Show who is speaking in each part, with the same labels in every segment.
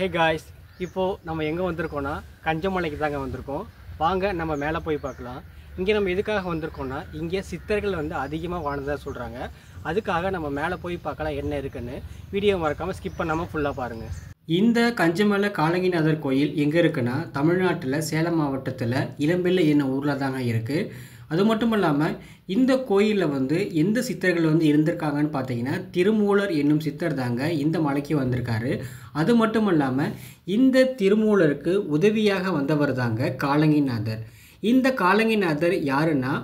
Speaker 1: Hey guys, இப்போது நம்ம எங்கே வந்திருக்கோன்னா கஞ்சமலைக்கு தாங்க வந்திருக்கோம். வாங்க நம்ம மேலே போய் பார்க்கலாம். இங்கே நம்ம எதுக்காக வந்திருக்கோன்னா, இங்கே சித்தர்கள் வந்து அதிகமாக வாழ்ந்ததாக சொல்கிறாங்க. அதுக்காக நம்ம மேலே போய் பார்க்கலாம் என்ன இருக்குன்னு. வீடியோ மறக்காமல் ஸ்கிப் பண்ணாமல் ஃபுல்லாக பாருங்கள். இந்த கஞ்சமலை காலங்கிநாதர் கோயில் எங்கே இருக்குன்னா, தமிழ்நாட்டில் சேலம் மாவட்டத்தில் இளம்பிள்ளை என்ன ஊரில் தாங்க இருக்குது. அது மட்டும் இல்லாமல் இந்த கோயிலில் வந்து எந்த சித்தர்கள் வந்து இருந்திருக்காங்கன்னு பார்த்தீங்கன்னா, திருமூலர் என்னும் சித்தர் தாங்க இந்த மலைக்கு வந்திருக்காரு. அது மட்டும் இல்லாமல் இந்த திருமூலருக்கு உதவியாக வந்தவர் தாங்க காலங்கிநாதர். இந்த காலங்கிநாதர் யாருன்னா,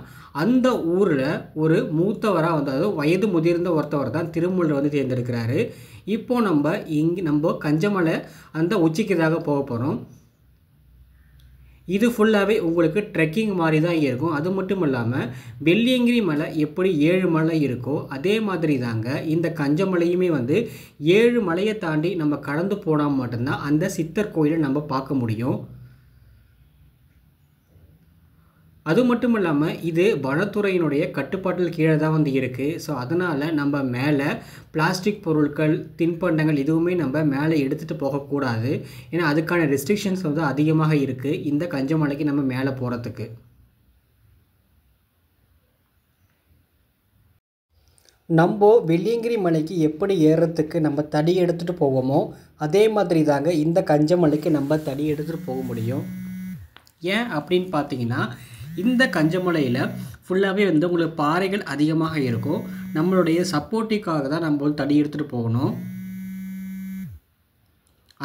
Speaker 1: அந்த ஊரில் ஒரு மூத்தவராக வந்து, அதாவது வயது முதிர்ந்த ஒருத்தவர் தான் திருமூலர் வந்து தேர்ந்தெடுக்கிறாரு. இப்போது நம்ம கஞ்சமலை அந்த உச்சிக்கு தாங்க போக போகிறோம். இது ஃபுல்லாகவே உங்களுக்கு ட்ரெக்கிங் மாதிரி தான் இருக்கும். அது மட்டும் இல்லாமல் வெள்ளியங்கிரி மலை எப்படி 7 மலை இருக்கோ அதே மாதிரி தாங்க இந்த கஞ்சமலையுமே வந்து 7 மலையை தாண்டி நம்ம கடந்து போனால் மட்டும்தான் அந்த சித்தர் கோயிலை நம்ம பார்க்க முடியும். அது மட்டும் இல்லாமல் இது வனத்துறையினுடைய கட்டுப்பாட்டில் கீழே தான் வந்து இருக்குது. ஸோ அதனால் நம்ம மேலே பிளாஸ்டிக் பொருட்கள், தின்பண்டங்கள் எதுவுமே நம்ம மேலே எடுத்துகிட்டு போகக்கூடாது. ஏன்னா அதுக்கான ரெஸ்ட்ரிக்ஷன்ஸ் வந்து அதிகமாக இருக்குது இந்த கஞ்சமலைக்கு நம்ம மேலே போகிறதுக்கு. நம்ம வெள்ளியங்கிரி மலைக்கு எப்படி ஏறுறதுக்கு நம்ம தடி எடுத்துகிட்டு போவோமோ அதே மாதிரி தாங்க இந்த கஞ்சமலைக்கு நம்ம தடி எடுத்துகிட்டு போக முடியும். ஏன் அப்படின்னு பார்த்தீங்கன்னா, இந்த கஞ்சமலையில் ஃபுல்லாகவே வந்து உங்களுக்கு பாறைகள் அதிகமாக இருக்கும். நம்மளுடைய சப்போர்ட்டிக்காக தான் நம்ம தடி எடுத்துகிட்டு போகணும்.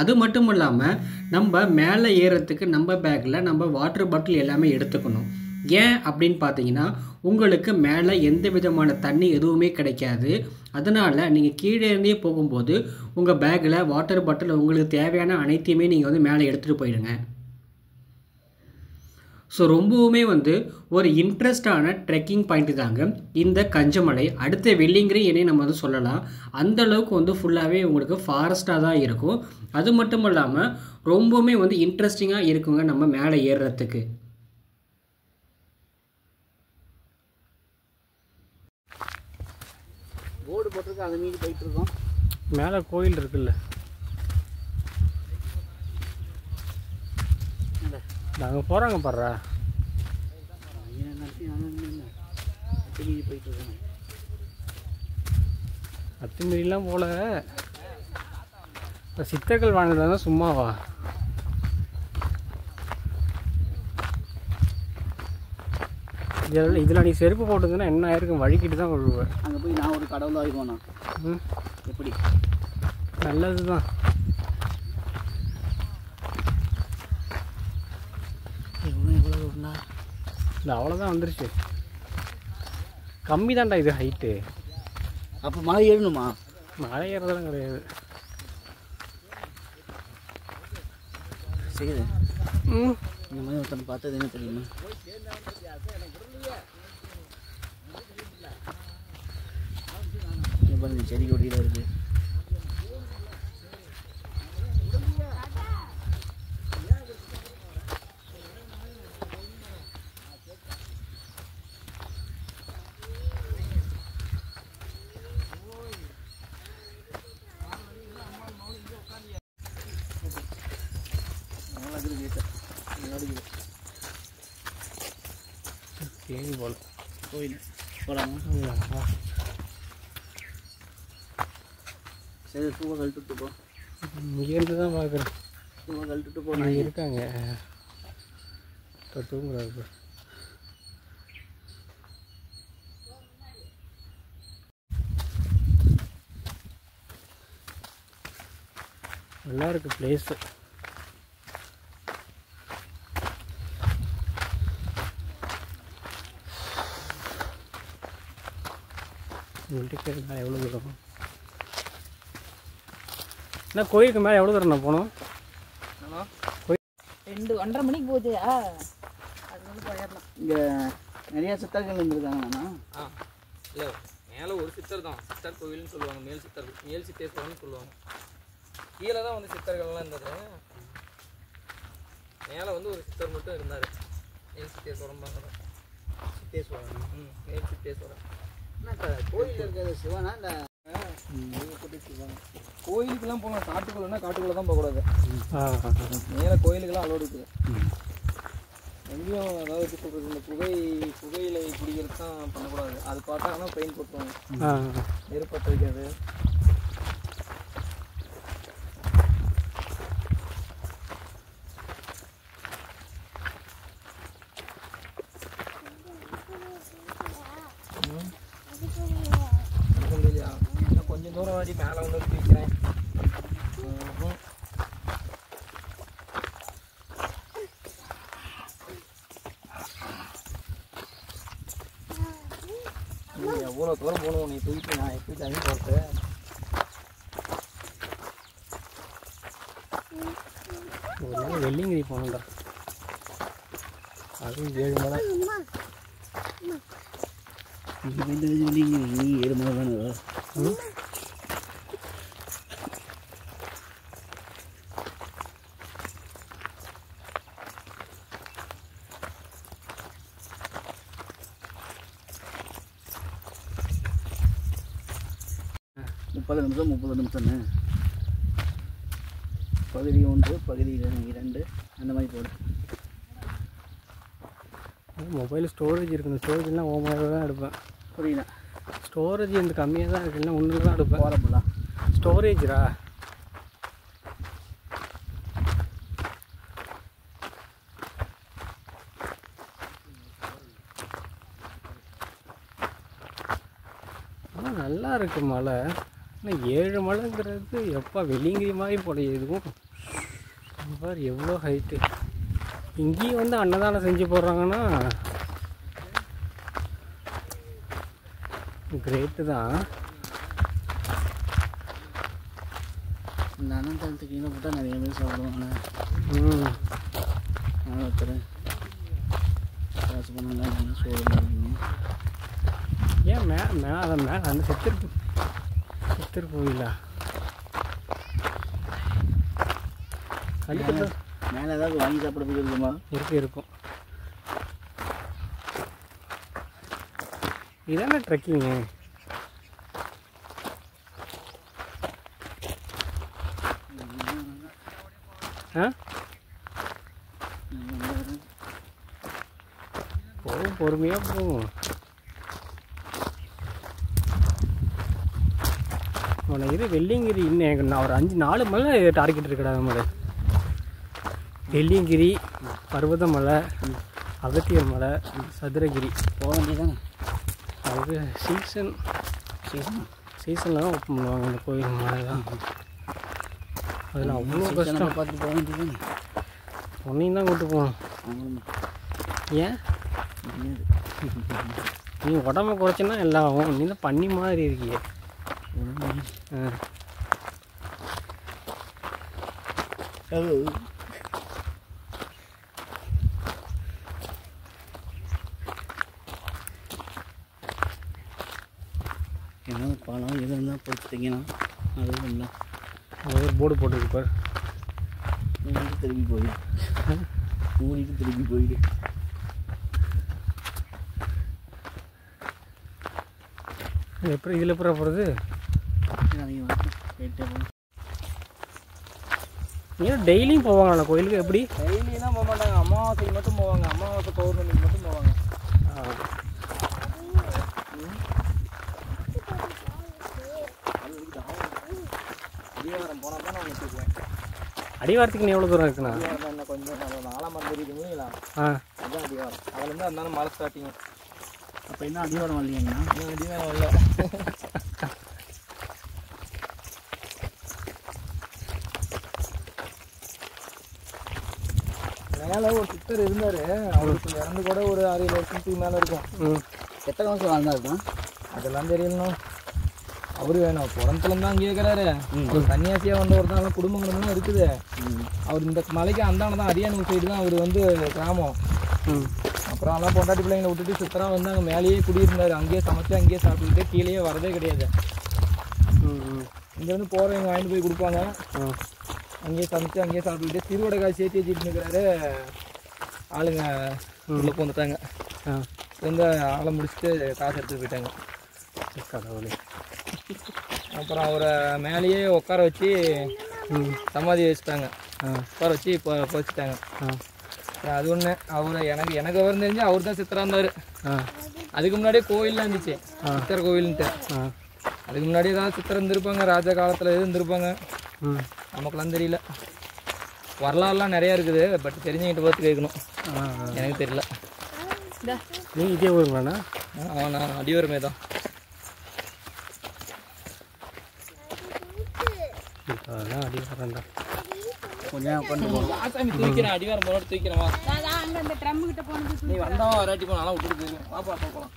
Speaker 1: அது மட்டும் இல்லாமல் நம்ம மேலே ஏறுறதுக்கு நம்ம பேக்கில் நம்ம வாட்டர் பாட்டில் எல்லாமே எடுத்துக்கணும். ஏன் அப்படின்னு பார்த்தீங்கன்னா, உங்களுக்கு மேலே எந்த விதமான தண்ணி எதுவுமே கிடைக்காது. அதனால் நீங்கள் கீழே இருந்தே போகும்போது உங்கள் பேக்கில் வாட்டர் பாட்டில் உங்களுக்கு தேவையான அனைத்தையுமே நீங்கள் வந்து மேலே எடுத்துகிட்டு போயிடுங்க. ஸோ ரொம்பவுமே வந்து ஒரு இன்ட்ரெஸ்டான ட்ரெக்கிங் பாயிண்ட்டு தாங்க இந்த கஞ்சமலை. அடுத்த வெள்ளியங்கிரி என்னை நம்ம வந்து சொல்லலாம். அந்தளவுக்கு வந்து ஃபுல்லாகவே உங்களுக்கு ஃபாரஸ்ட்டாக தான் இருக்கும். அது மட்டும் இல்லாமல் ரொம்பவுமே வந்து இன்ட்ரெஸ்டிங்காக இருக்குங்க நம்ம மேலே ஏறுறதுக்கு.
Speaker 2: போர்டு போட்டிருக்கு, அதை மீறி போயிட்டு இருக்கோம்.
Speaker 1: மேலே கோயில் இருக்குல்ல, நாங்கள் போகிறாங்க பாடுறா.
Speaker 2: போயிட்டு இருக்கோம்.
Speaker 1: அத்துமீறிலாம் போல. இப்போ சித்தர்கள் வாழ்ந்தது சும்மாவா? இதில் நீ செருப்பு போட்டுதுன்னா என்ன ஆயிருக்கும், வழிக்கிட்டு தான் விழுவேன்.
Speaker 2: அங்கே போய் நான் ஒரு கடவுள் ஆகிக்கோண்ணா. எப்படி
Speaker 1: நல்லது தான். இல்லை அவ்வளோதான் வந்துருச்சு. கம்மி தான்டா இது ஹைட்டு.
Speaker 2: அப்போ மலை ஏறணுமா?
Speaker 1: மலை ஏறதெல்லாம் கிடையாது.
Speaker 2: சரி, இந்த மாதிரி ஒருத்தனை பார்த்தது என்ன தெரியுமா? பாருங்க, செடி கொடியில் இருக்குது.
Speaker 1: போல
Speaker 2: கோயில் போகலாமா? சரி, பூவை கழட்டுட்டு போ.
Speaker 1: இங்கேருந்து தான் பார்க்குறேன்.
Speaker 2: பூவை கழட்டுட்டு போ.
Speaker 1: நான் இருக்காங்க இப்போ தூங்குறாரு. நல்லா இருக்குது பிளேஸு. வீட்டுக்கு மேலே எவ்வளோ தூரம்? என்ன கோயிலுக்கு மேலே எவ்வளோ தூரம் நான் போனோம்?
Speaker 3: 2-1:30 மணிக்கு போகுது. அதனால போயிடலாம்.
Speaker 2: இங்கே நிறையா சித்தர்கள் இருந்திருக்காங்கண்ணா.
Speaker 4: இல்லை, மேலே ஒரு சித்தர் தான் சித்தர் கோயில்னு சொல்லுவாங்க. மேல் சித்தேஸ்வரர்னு சொல்லுவாங்க. கீழே தான் வந்து சித்தர்கள்லாம் இருந்தது. மேலே வந்து ஒரு சித்தர் மட்டும் இருந்தார். மேல் சித்தேஸ்வரம் பாங்க.
Speaker 2: சித்தேஸ்வரன்.
Speaker 4: மேல் சித்தேஸ்வரன்.
Speaker 2: கோயில் இருக்கிறது சிவனா? இந்த
Speaker 4: கோயிலுக்கெல்லாம் போகலாம், காட்டுக்குள்ளனா காட்டுக்குள்ளே தான் போகக்கூடாது.
Speaker 1: ஆ
Speaker 4: மேலே கோயிலுக்கெல்லாம் அலோடு இருக்குது. எங்கேயும் அதாவது எப்படி சொல்கிறது, இந்த புகையிலை பிடிக்கிறது தான் பண்ணக்கூடாது. அது பார்த்தாங்கன்னா பெயின் போட்டுருவாங்க, நெருப்பட்ட வைக்காது. கொஞ்சம் தூரம் வாடி மேலே வந்து வைக்கிறேன். எவ்வளோ தூரம் போகணும் நீ தூக்கிட்டு, நான் எப்படி தண்ணி போகிறது?
Speaker 1: ஒரு நாள் வெள்ளிங்கிரி போகணுண்டா, அது 7 மலை.
Speaker 2: நீ 7 மலை வேணும். முப்பது நிமிஷம்னு பகுதி 1 பகுதி 2 அந்த மாதிரி போடு.
Speaker 1: மொபைல் ஸ்டோரேஜ் இருக்குது, ஸ்டோரேஜ்லாம் ஓமாக தான் எடுப்பேன்.
Speaker 2: புரியல,
Speaker 1: ஸ்டோரேஜ் இந்த கம்மியாக தான் இருக்குன்னா ஒன்றில் தான் எடுப்பேன்.
Speaker 2: போகிறப்பலாம்
Speaker 1: ஸ்டோரேஜ்ரா ஆனால் நல்லா இருக்கு மலை. ஆனால் 7 மலைங்கிறது எப்போ வெள்ளிங்கிரி மாதிரி போல எதுவும் பாரு எவ்வளோ ஹைட்டு. இங்கேயும் வந்து அன்னதானம் செஞ்சு போடுறாங்கன்னா கிரேட்டு தான்.
Speaker 2: இந்த அனந்தளத்துக்கு கீழே போட்டால் நிறைய பேர் சாப்பிடுவாங்க. ஒருத்தர் காசு பண்ணலாம் சோறு பண்ணுவீங்க.
Speaker 1: ஏன் அதை மேலே அந்த சித்தர் கோயிலா கண்டிப்பாக
Speaker 2: மேலே ஏதாவது வாங்கி சாப்பிட்றதுக்கு இருக்குமா?
Speaker 1: இருக்கும். இதானே ட்ரெக்கிங்கு. போகும், பொறுமையாக போகும். உனக்கு வெள்ளிங்கிரி இன்னும் நான் ஒரு 5-4 மலை டார்கெட் இருக்கடா. மலை வெள்ளிங்கிரி, பர்வதமலை, அகத்தியர் மலை, சதுரகிரி
Speaker 2: போக வேண்டியதானே.
Speaker 1: அது சீசனில் தான் ஓப்பன் பண்ணுவாங்க அந்த கோயில் மலைலாம். அதில் அவ்வளோ கஷ்டம்.
Speaker 2: பார்த்துட்டு போக வேண்டியதானே.
Speaker 1: உன்னையும் தான் கூப்பிட்டு போகணும். ஏன் நீ உடம்பை குறைச்சின்னா எல்லாம் ஆகும். நீ தான் பண்ணி மாதிரி இருக்கியே.
Speaker 2: ஏன்னா பழம் எது இருந்தால் படுத்துட்டிங்கன்னா அதுவும் இல்லை.
Speaker 1: அது ஒரு போர்டு போட்டுருக்கு பாரு.
Speaker 2: மூடிட்டு திரும்பி போயிடு.
Speaker 1: எப்படி இதில் எப்படி போகிறது?
Speaker 2: போயிட்டே போகணும்.
Speaker 1: ஏன் டெய்லியும் போவாங்களா கோயிலுக்கு? எப்படி?
Speaker 4: டெய்லியெல்லாம் போக மாட்டாங்க, அமாவாசைக்கு மட்டும் போவாங்க. அமாவாசை பௌர்ணமிக்கு மட்டும் போவாங்க. அடிவாரம் போனால் தான் நான் வச்சுக்குவேன்.
Speaker 1: அடிவாரத்துக்கு நீ எவ்வளோ தூரம் இருக்குண்ணா?
Speaker 4: அடிவாரம் என்ன கொஞ்சம் 4 மணி தெரியுதுங்களா? அதுதான் அடிவாரம். அதுலேருந்து இருந்தாலும் மலை ஸ்டார்டிங்.
Speaker 2: அப்போ என்ன அடிவாரம் வரலையாங்கண்ணா?
Speaker 4: அடிவாரம் வரல. மேலே ஒரு சித்தர் இருந்தார். அவருக்கு இறந்து கூட ஒரு 6-7 வருஷத்துக்கு மேலே இருக்கும்.
Speaker 2: எத்தனை வருஷம் வாழ்ந்தாருண்ணா?
Speaker 4: அதெல்லாம் தெரியலண்ணா. அவரு வேணும் புறத்துலேருந்து தான் கேட்குறாரு. ஒரு சன்னியாசியாக வந்த ஒருத்தனால குடும்பங்களும் இருக்குது. அவர் இந்த மலைக்கு அந்தான தான் அரியானூர் சைடு தான் அவர் வந்து கிராமம். அப்புறம் எல்லாம் பொண்டாட்டி பிள்ளைங்களை விட்டுட்டு சித்தராக வந்து அங்கே மேலேயே குடியிருந்தார். அங்கேயே சமைச்சு அங்கேயே சாப்பிட்டுக்கிட்டு கீழேயே வரதே கிடையாது. இங்கேருந்து போகிறவங்க வாங்கிட்டு போய் கொடுப்பாங்க. அங்கேயே சமைச்சு அங்கேயே சாப்பிட்டுக்கிட்டு திருவடை காய் சேர்த்து வச்சுட்டு இருக்கிறாரு. ஆளுங்க உள்ளே போந்துட்டாங்க. வந்து ஆளை முடிச்சுட்டு காசு எடுத்துட்டு போயிட்டாங்க.
Speaker 1: கடவுளே.
Speaker 4: அப்புறம் அவரை மேலேயே உட்கார வச்சு சமாதி வச்சுட்டாங்க. உட்கார வச்சு இப்போ போச்சுட்டாங்க. அது ஒன்று. அவர் எனக்கு அவர் தெரிஞ்சு அவர் தான் சித்தராக இருந்தார். அதுக்கு முன்னாடியே கோயில்லாம் இருந்துச்சு, சித்தர் கோயில்ன்ட்டு. அதுக்கு முன்னாடி ஏதாவது சித்தர் இருந்திருப்பாங்க, ராஜா காலத்தில் எது இருந்திருப்பாங்க, நமக்குலாம் தெரியல. வரலாறுலாம் நிறையா இருக்குது, பட் தெரிஞ்சுக்கிட்ட பார்த்து கேட்கணும். எனக்கு தெரியல.
Speaker 1: நீங்கள் இதே ஊருங்களாண்ணா?
Speaker 4: நான் அடிவரமே தான்.
Speaker 1: அதெல்லாம் அடிவரண்டா.
Speaker 2: கொஞ்சம் கொண்டு போகணும்.
Speaker 4: ஆசாமி தூக்கிறேன், அடிவாரம் போனோட தூக்கிறேன்.
Speaker 3: அங்கே அந்த ட்ரம் கிட்ட போனது
Speaker 4: நீ வந்தவன் வராட்டி போனாலும் விட்டுட்டு போயிடும். பாப்பா போகலாம்.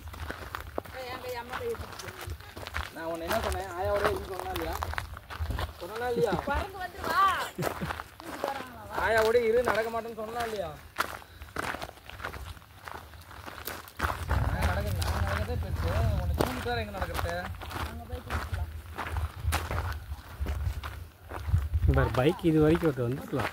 Speaker 4: நான் உன்னை என்ன சொன்னேன், ஆயாவோட இருந்து சொன்னா இல்லையா? சொன்னா இல்லையா? ஆயாவோட இரு, நடக்க மாட்டேன்னு சொன்னா இல்லையா? நான் நடக்கிறதே பெருசு. உன்னை தூங்கிட்டு வேற எங்கே நடக்கிறது?
Speaker 1: பைக் இது வரைக்கும் ஒரு வந்துக்கலாம்.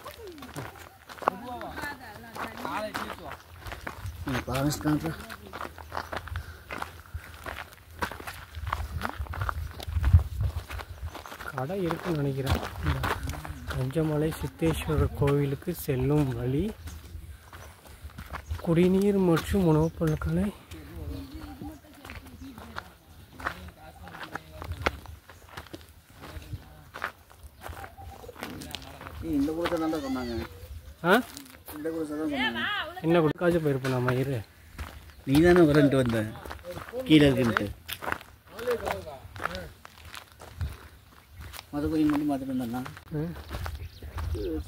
Speaker 1: கடை இருக்குன்னு நினைக்கிறேன். கஞ்சமலை சித்தேஸ்வரர் கோவிலுக்கு செல்லும் வழி, குடிநீர் மற்றும் உணவுப் பொருட்களை
Speaker 2: இந்த கூட தான் சொன்னாங்க. இந்த கூட தான் சொன்னாங்க.
Speaker 1: என்ன கொடுக்காச்சும் போயிருப்போம் நம்ம இரு.
Speaker 2: நீ தானே வரன்ட்டு வந்த கீழே இருக்குன்ட்டு. மத கோயில் மட்டும் பார்த்துட்டு வந்தேன்னா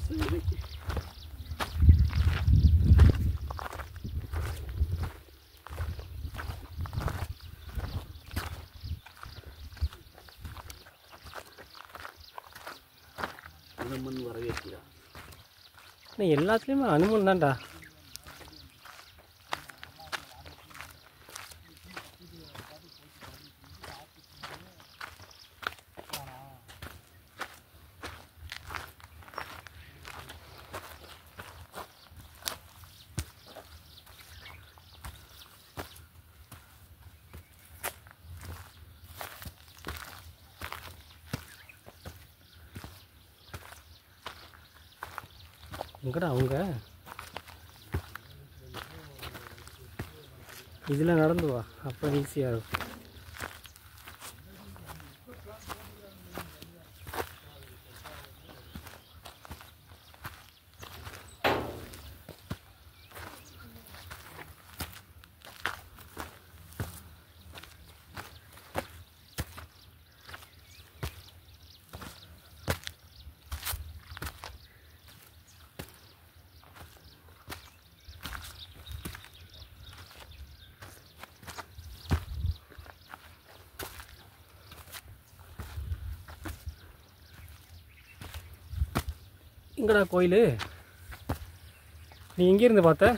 Speaker 2: சரி. அனுமன் வரவேற்கிறா.
Speaker 1: எல்லாத்துலேயுமே அனுமன் தான்டா. எங்கடா அவங்க? இதில் நடந்து வா, அப்போ ஈஸியாக இருக்கும். எங்கடா கோயில்? நீ எங்கேருந்து பார்த்த?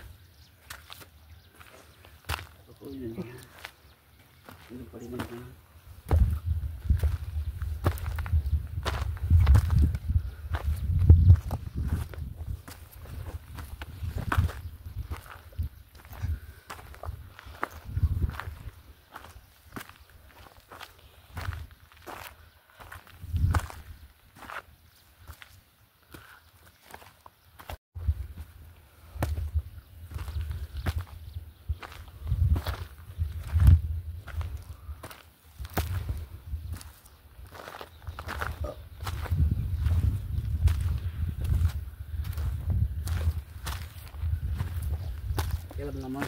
Speaker 2: கேட்கலாமா?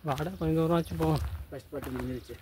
Speaker 1: வாடா கொஞ்சம் தூரம் ஆச்சு போவோம்.
Speaker 2: ஃபஸ்ட் பாட்டு முடிஞ்சிருச்சு.